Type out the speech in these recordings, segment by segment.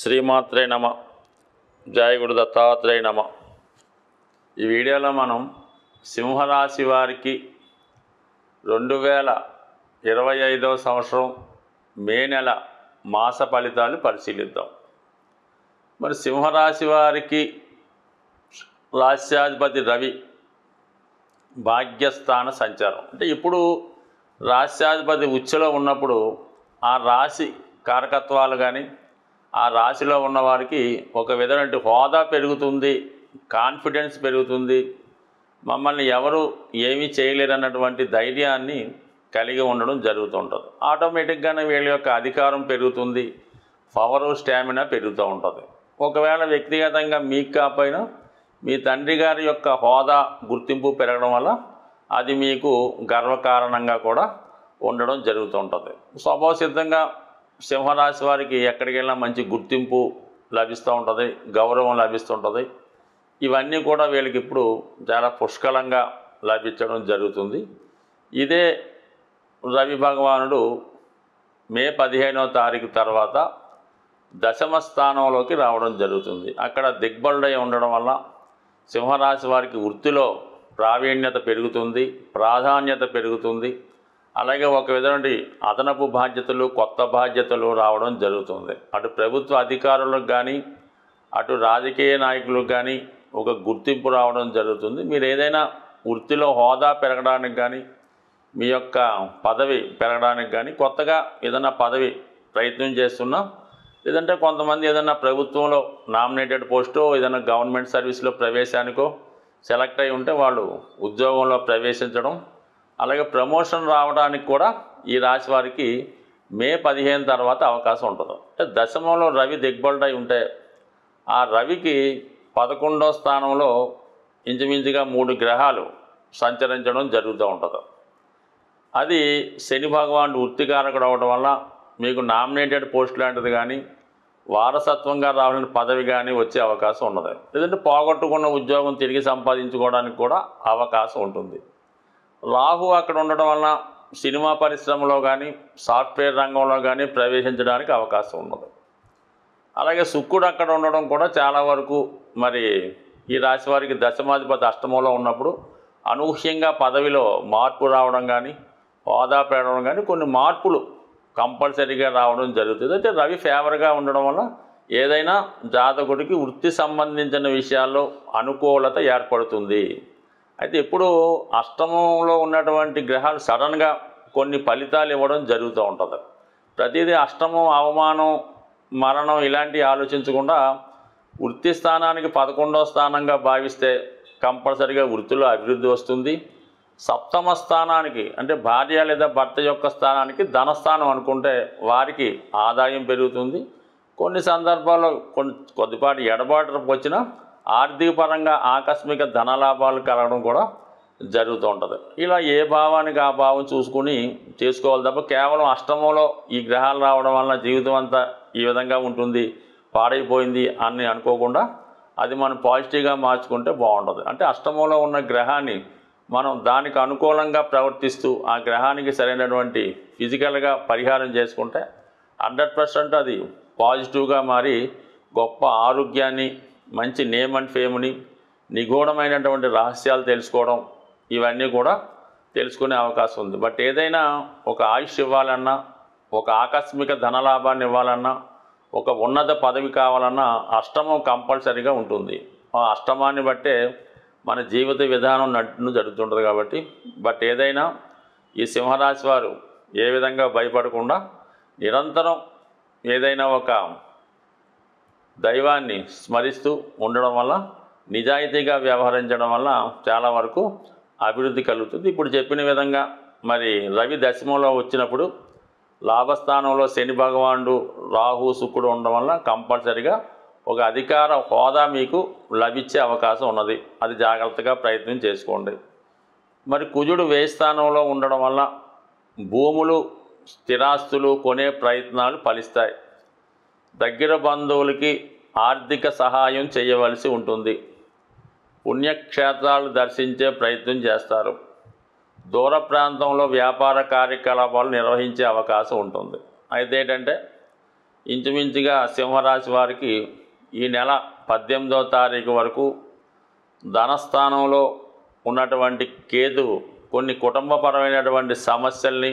శ్రీమాత్రే నమ. జయ గురు దత్తాత్రేయ నమ. ఈ వీడియోలో మనం సింహరాశి వారికి 2025వ సంవత్సరం మే నెల మాస ఫలితాలు పరిశీలిద్దాం. మరి సింహరాశి వారికి రాశ్యాధిపతి రవి భాగ్యస్థాన సంచారం అంటే ఇప్పుడు రాశ్యాధిపతి ఉచ్చులో ఉన్నప్పుడు ఆ రాశి కారకత్వాలు కానీ ఆ రాశిలో ఉన్నవారికి ఒక విధమైన హోదా పెరుగుతుంది, కాన్ఫిడెన్స్ పెరుగుతుంది, మమ్మల్ని ఎవరు ఏమీ చేయలేరన్నటువంటి ధైర్యాన్ని కలిగి ఉండడం జరుగుతుంటుంది. ఆటోమేటిక్గానే వీళ్ళ యొక్క అధికారం పెరుగుతుంది, పవరు స్టామినా పెరుగుతూ ఉంటుంది. ఒకవేళ వ్యక్తిగతంగా మీకు కాకపోయినా మీ తండ్రి గారి యొక్క హోదా గుర్తింపు పెరగడం వల్ల అది మీకు గర్వకారణంగా కూడా ఉండడం జరుగుతుంటుంది. స్వభావసిద్ధంగా సింహరాశి వారికి ఎక్కడికి వెళ్ళినా మంచి గుర్తింపు లభిస్తూ ఉంటుంది, గౌరవం లభిస్తుంటుంది. ఇవన్నీ కూడా వీళ్ళకి ఇప్పుడు చాలా పుష్కలంగా లభించడం జరుగుతుంది. ఇదే రవి భగవానుడు మే 15వ తారీఖు తర్వాత దశమ స్థానంలోకి రావడం జరుగుతుంది. అక్కడ దిగ్బలుడై ఉండడం వల్ల సింహరాశి వారికి వృత్తిలో ప్రావీణ్యత పెరుగుతుంది, ప్రాధాన్యత పెరుగుతుంది. అలాగే ఒక విధమైన అదనపు బాధ్యతలు, కొత్త బాధ్యతలు రావడం జరుగుతుంది. అటు ప్రభుత్వ అధికారులకు కానీ అటు రాజకీయ నాయకులకు కానీ ఒక గుర్తింపు రావడం జరుగుతుంది. మీరు ఏదైనా వృత్తిలో హోదా పెరగడానికి కానీ మీ యొక్క పదవి పెరగడానికి కానీ కొత్తగా ఏదైనా పదవి ప్రయత్నం చేస్తున్నా, లేదంటే కొంతమంది ఏదైనా ప్రభుత్వంలో నామినేటెడ్ పోస్టో ఏదైనా గవర్నమెంట్ సర్వీస్లో ప్రవేశానికో సెలెక్ట్ అయి ఉంటే వాళ్ళు ఉద్యోగంలో ప్రవేశించడం, అలాగే ప్రమోషన్ రావడానికి కూడా ఈ రాశి వారికి మే 15 తర్వాత అవకాశం ఉంటుంది. అంటే దశమంలో రవి దిగ్బలుడై ఉంటే ఆ రవికి 11వ స్థానంలో ఇంచుమించుగా 3 గ్రహాలు సంచరించడం జరుగుతూ ఉంటుంది. అది శని భగవానుడు వృత్తికారకుడు అవడం వల్ల మీకు నామినేటెడ్ పోస్ట్ లాంటిది కానీ వారసత్వంగా రావాలని పదవి కానీ వచ్చే అవకాశం ఉన్నది. లేదంటే పోగొట్టుకున్న ఉద్యోగం తిరిగి సంపాదించుకోవడానికి కూడా అవకాశం ఉంటుంది. రాహు అక్కడ ఉండడం వలన సినిమా పరిశ్రమలో కానీ సాఫ్ట్వేర్ రంగంలో కానీ ప్రవేశించడానికి అవకాశం ఉన్నది. అలాగే శుక్రుడు అక్కడ ఉండడం కూడా చాలా వరకు మరి ఈ రాశి వారికి దశమాధిపతి అష్టమంలో ఉన్నప్పుడు అనూహ్యంగా పదవిలో మార్పు రావడం కానీ హోదా పెరగడం కానీ కొన్ని మార్పులు కంపల్సరీగా రావడం జరుగుతుంది. అంటే రవి ఫేవర్గా ఉండడం వల్ల ఏదైనా జాతకుడికి వృత్తి సంబంధించిన విషయాల్లో అనుకూలత ఏర్పడుతుంది. అయితే ఇప్పుడు అష్టమంలో ఉన్నటువంటి గ్రహాలు సడన్గా కొన్ని ఫలితాలు ఇవ్వడం జరుగుతూ ఉంటుంది. ప్రతిదీ అష్టమం, అవమానం, మరణం ఇలాంటివి ఆలోచించకుండా వృత్తి స్థానానికి 11వ స్థానంగా భావిస్తే కంపల్సరీగా వృత్తిలో అభివృద్ధి వస్తుంది. సప్తమ స్థానానికి అంటే భార్య లేదా భర్త యొక్క స్థానానికి ధనస్థానం అనుకుంటే వారికి ఆదాయం పెరుగుతుంది. కొన్ని సందర్భాల్లో కొద్దిపాటి ఎడబాటు వచ్చినా ఆర్థిక పరంగా ఆకస్మిక ధనలాభాలు కలగడం కూడా జరుగుతూ ఉంటుంది. ఇలా ఏ భావానికి ఆ భావం చూసుకుని చేసుకోవాలి తప్ప కేవలం అష్టమంలో ఈ గ్రహాలు రావడం వలన జీవితం అంతా ఈ విధంగా ఉంటుంది, పాడైపోయింది అని అనుకోకుండా అది మనం పాజిటివ్గా మార్చుకుంటే బాగుంటుంది. అంటే అష్టమంలో ఉన్న గ్రహాన్ని మనం దానికి అనుకూలంగా ప్రవర్తిస్తూ ఆ గ్రహానికి సరైనటువంటి ఫిజికల్గా పరిహారం చేసుకుంటే 100% అది పాజిటివ్గా మారి గొప్ప ఆరోగ్యాన్ని, మంచి నేమ్ అండ్ ఫేమ్ని, నిగూఢమైనటువంటి రహస్యాలు తెలుసుకోవడం ఇవన్నీ కూడా తెలుసుకునే అవకాశం ఉంది. బట్ ఏదైనా ఒక ఆయుష్ ఇవ్వాలన్నా, ఒక ఆకస్మిక ధనలాభాన్ని ఇవ్వాలన్నా, ఒక ఉన్నత పదవి కావాలన్నా అష్టమం కంపల్సరీగా ఉంటుంది. ఆ అష్టమాన్ని బట్టే మన జీవిత విధానం నడును జరుగుతుంటుంది కాబట్టి బట్ ఏదైనా ఈ సింహరాశి వారు ఏ విధంగా భయపడకుండా నిరంతరం ఏదైనా ఒక దైవాన్ని స్మరిస్తూ ఉండడం వల్ల, నిజాయితీగా వ్యవహరించడం వల్ల చాలా వరకు అభివృద్ధి కలుగుతుంది. ఇప్పుడు చెప్పిన విధంగా మరి రవి దశమంలో వచ్చినప్పుడు లాభస్థానంలో శని భగవానుడు, రాహు, శుక్రుడు ఉండడం వల్ల కంపల్సరీగా ఒక అధికార హోదా మీకు లభించే అవకాశం ఉన్నది. అది జాగ్రత్తగా ప్రయత్నం చేసుకోండి. మరి కుజుడు వ్యయ స్థానంలో ఉండడం వల్ల భూములు, స్థిరాస్తులు కొనే ప్రయత్నాలు ఫలిస్తాయి. దగ్గర బంధువులకి ఆర్థిక సహాయం చేయవలసి ఉంటుంది. పుణ్యక్షేత్రాలు దర్శించే ప్రయత్నం చేస్తారు. దూర ప్రాంతంలో వ్యాపార కార్యకలాపాలు నిర్వహించే అవకాశం ఉంటుంది. అయితే ఏంటంటే ఇంచుమించుగా సింహరాశి వారికి ఈ నెల 18వ తారీఖు వరకు ధనస్థానంలో ఉన్నటువంటి కేతువు కొన్ని కుటుంబపరమైనటువంటి సమస్యల్ని,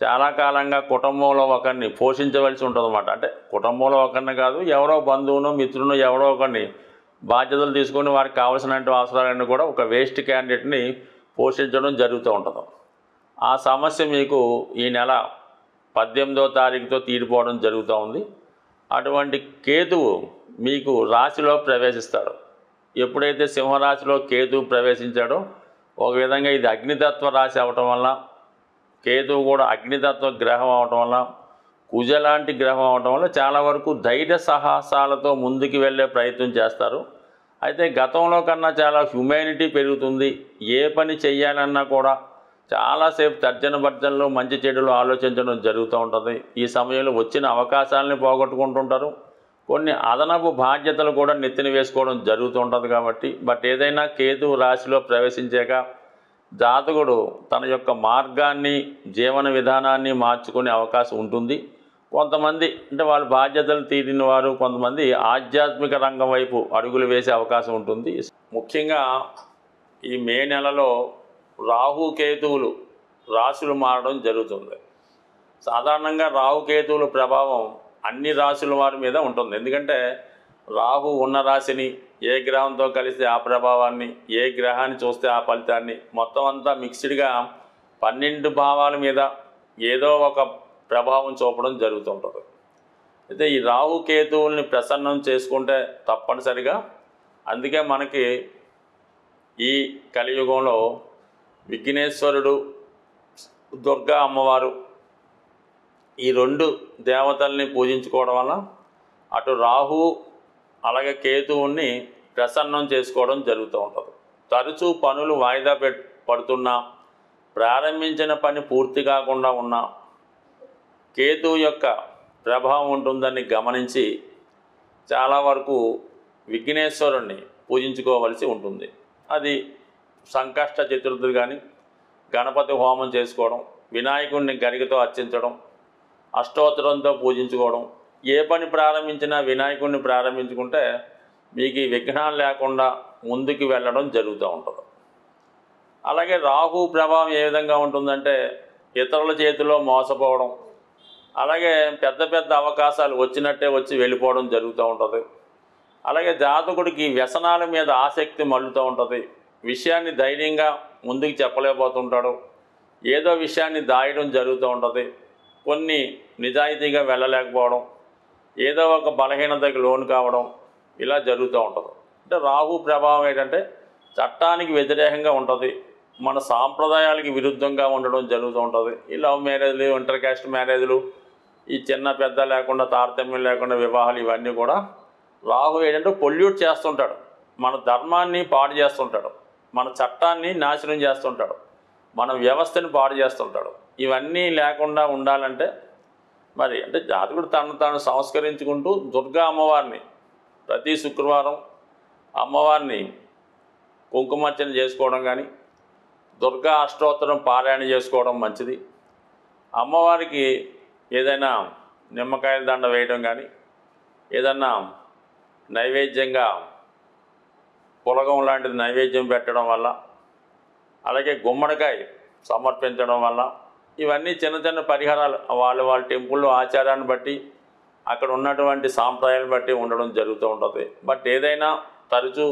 చాలా కాలంగా కుటుంబంలో ఒకరిని పోషించవలసి ఉంటుందన్నమాట. అంటే కుటుంబంలో ఒకరిని కాదు, ఎవరో బంధువును మిత్రులను ఎవరో ఒకరిని బాధ్యతలు తీసుకొని వారికి కావాల్సిన అవసరాలన్నీ కూడా ఒక వేస్ట్ క్యాండిడేట్ని పోషించడం జరుగుతూ ఉంటుంది. ఆ సమస్య మీకు ఈ నెల 18వ తారీఖుతో తీరిపోవడం జరుగుతూ ఉంది. అటువంటి కేతువు మీకు రాశిలో ప్రవేశిస్తాడు. ఎప్పుడైతే సింహరాశిలో కేతువు ప్రవేశించాడో, ఒక విధంగా ఇది అగ్నితత్వ రాశి అవటం వల్ల, కేతువు కూడా అగ్నితత్వ గ్రహం అవటం వల్ల, కుజ లాంటి గ్రహం అవటం వల్ల చాలా వరకు ధైర్య సాహసాలతో ముందుకు వెళ్ళే ప్రయత్నం చేస్తారు. అయితే గతంలో కన్నా చాలా హ్యుమానిటీ పెరుగుతుంది. ఏ పని చెయ్యాలన్నా కూడా చాలాసేపు తర్జన భర్జనలు, మంచి చెడులు ఆలోచించడం జరుగుతూ ఉంటుంది. ఈ సమయంలో వచ్చిన అవకాశాలని పోగొట్టుకుంటుంటారు. కొన్ని అదనపు బాధ్యతలు కూడా నెత్తిన వేసుకోవడం జరుగుతూ ఉంటుంది. కాబట్టి ఏదైనా కేతువు రాశిలో ప్రవేశించాక జాతకుడు తన యొక్క మార్గాన్ని, జీవన విధానాన్ని మార్చుకునే అవకాశం ఉంటుంది. కొంతమంది అంటే వాళ్ళ బాధ్యతలు తీరిన వారు, కొంతమంది ఆధ్యాత్మిక రంగం వైపు అడుగులు వేసే అవకాశం ఉంటుంది. ముఖ్యంగా ఈ మే నెలలో రాహుకేతువులు రాశులు మారడం జరుగుతుంది. సాధారణంగా రాహుకేతువుల ప్రభావం అన్ని రాశుల వారి మీద ఉంటుంది. ఎందుకంటే రాహు ఉన్న రాశిని ఏ గ్రహంతో కలిస్తే ఆ ప్రభావాన్ని, ఏ గ్రహాన్ని చూస్తే ఆ ఫలితాన్ని, మొత్తం అంతా మిక్స్డ్గా 12 భావాల మీద ఏదో ఒక ప్రభావం చూపడం జరుగుతుంటుంది. అయితే ఈ రాహుకేతువుల్ని ప్రసన్నం చేసుకుంటే తప్పనిసరిగా, అందుకే మనకి ఈ కలియుగంలో విఘ్నేశ్వరుడు, దుర్గా అమ్మవారు ఈ 2 దేవతల్ని పూజించుకోవడం వల్ల అటు రాహు అలాగే కేతువుని ప్రసన్నం చేసుకోవడం జరుగుతూ ఉంటుంది. తరచూ పనులు వాయిదా పడుతున్నా, ప్రారంభించిన పని పూర్తి కాకుండా ఉన్నా కేతువు యొక్క ప్రభావం ఉంటుందని గమనించి చాలా వరకు విఘ్నేశ్వరుణ్ణి పూజించుకోవలసి ఉంటుంది. అది సంకష్ట చతుర్థి కానీ, గణపతి హోమం చేసుకోవడం, వినాయకుడిని గరికతో అర్చించడం, అష్టోత్తరంతో పూజించుకోవడం, ఏ పని ప్రారంభించినా వినాయకుడిని ప్రారంభించుకుంటే మీకు ఈ విఘ్నాలు లేకుండా ముందుకు వెళ్ళడం జరుగుతూ ఉంటుంది. అలాగే రాహు ప్రభావం ఏ విధంగా ఉంటుందంటే ఇతరుల చేతిలో మోసపోవడం, అలాగే పెద్ద పెద్ద అవకాశాలు వచ్చినట్టే వచ్చి వెళ్ళిపోవడం జరుగుతూ ఉంటుంది. అలాగే జాతకుడికి వ్యసనాల మీద ఆసక్తి మళ్ళుతూ ఉంటుంది. విషయాన్ని ధైర్యంగా ముందుకు చెప్పలేకపోతుంటాడు. ఏదో విషయాన్ని దాయడం జరుగుతూ ఉంటుంది. కొన్ని నిజాయితీగా వెళ్ళలేకపోవడం, ఏదో ఒక బలహీనతకి లోను కావడం, ఇలా జరుగుతూ ఉంటుంది. అంటే రాహు ప్రభావం ఏంటంటే చట్టానికి వ్యతిరేకంగా ఉంటుంది, మన సాంప్రదాయాలకి విరుద్ధంగా ఉండడం జరుగుతూ ఉంటుంది. ఈ లవ్ మ్యారేజ్లు, ఇంటర్ కాస్ట్ మ్యారేజ్లు, ఈ చిన్న పెద్ద లేకుండా, తారతమ్యం లేకుండా వివాహాలు, ఇవన్నీ కూడా రాహు ఏంటంటే పొల్యూట్ చేస్తుంటాడు. మన ధర్మాన్ని పాడు చేస్తుంటాడు, మన చట్టాన్ని నాశనం చేస్తుంటాడు, మన వ్యవస్థని పాడు చేస్తుంటాడు. ఇవన్నీ లేకుండా ఉండాలంటే మరి అంటే జాతకుడు తను తాను సంస్కరించుకుంటూ దుర్గా అమ్మవారిని ప్రతి శుక్రవారం అమ్మవారిని కుంకుమార్చన చేసుకోవడం కానీ, దుర్గా అష్టోత్తరం పారాయణ చేసుకోవడం మంచిది. అమ్మవారికి ఏదైనా నిమ్మకాయల దండ వేయడం కానీ, ఏదన్నా నైవేద్యంగా పులగం లాంటిది నైవేద్యం పెట్టడం వల్ల, అలాగే గుమ్మడికాయ సమర్పించడం వల్ల, ఇవన్నీ చిన్న చిన్న పరిహారాలు వాళ్ళ టెంపుల్లో ఆచారాన్ని బట్టి, అక్కడ ఉన్నటువంటి సాంప్రదాయాలను బట్టి ఉండడం జరుగుతూ ఉంటుంది. ఏదైనా తరచూ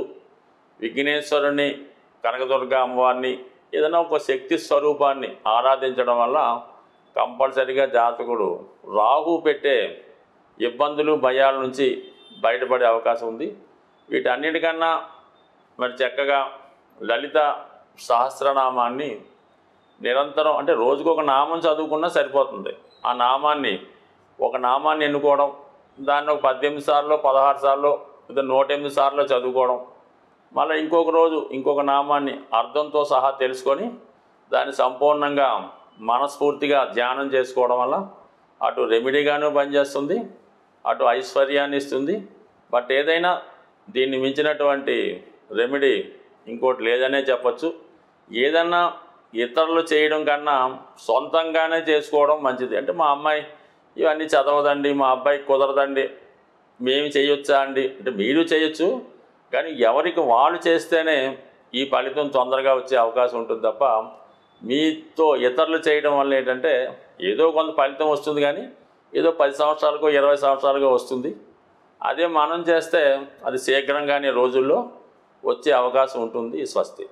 విఘ్నేశ్వరుని, కనకదుర్గ అమ్మవారిని, ఏదైనా ఒక శక్తి స్వరూపాన్ని ఆరాధించడం వల్ల కంపల్సరిగా జాతకుడు రాహు పెట్టే ఇబ్బందులు, భయాల నుంచి బయటపడే అవకాశం ఉంది. వీటన్నిటికన్నా మరి చక్కగా లలిత సహస్రనామాన్ని నిరంతరం, అంటే రోజుకొక నామం చదువుకున్నా సరిపోతుంది. ఆ నామాన్ని, ఒక నామాన్ని ఎన్నుకోవడం, దాన్ని ఒక 18 సార్లు, 16 సార్లు, లేదా 108 సార్లు చదువుకోవడం, మళ్ళీ ఇంకొక రోజు ఇంకొక నామాన్ని అర్థంతో సహా తెలుసుకొని దాన్ని సంపూర్ణంగా మనస్ఫూర్తిగా ధ్యానం చేసుకోవడం వల్ల అటు రెమెడీగాను పనిచేస్తుంది, అటు ఐశ్వర్యాన్ని ఇస్తుంది. ఏదైనా దీన్ని మించినటువంటి రెమెడీ ఇంకోటి లేదనే చెప్పచ్చు. ఏదన్నా ఇతరులు చేయడం కన్నా సొంతంగానే చేసుకోవడం మంచిది. అంటే మా అమ్మాయి ఇవన్నీ చదవదండి, మా అబ్బాయికి కుదరదండి, మేము చేయొచ్చా అండి అంటే మీరు చేయొచ్చు, కానీ ఎవరికి వాళ్ళు చేస్తేనే ఈ ఫలితం తొందరగా వచ్చే అవకాశం ఉంటుంది తప్ప మీతో ఇతరులు చేయడం వల్ల ఏంటంటే ఏదో కొంత ఫలితం వస్తుంది, కానీ ఏదో 10 సంవత్సరాలకో 20 సంవత్సరాలుగా వస్తుంది. అదే మనం చేస్తే అది శీఘ్రంగానే రోజుల్లో వచ్చే అవకాశం ఉంటుంది. స్వస్తి.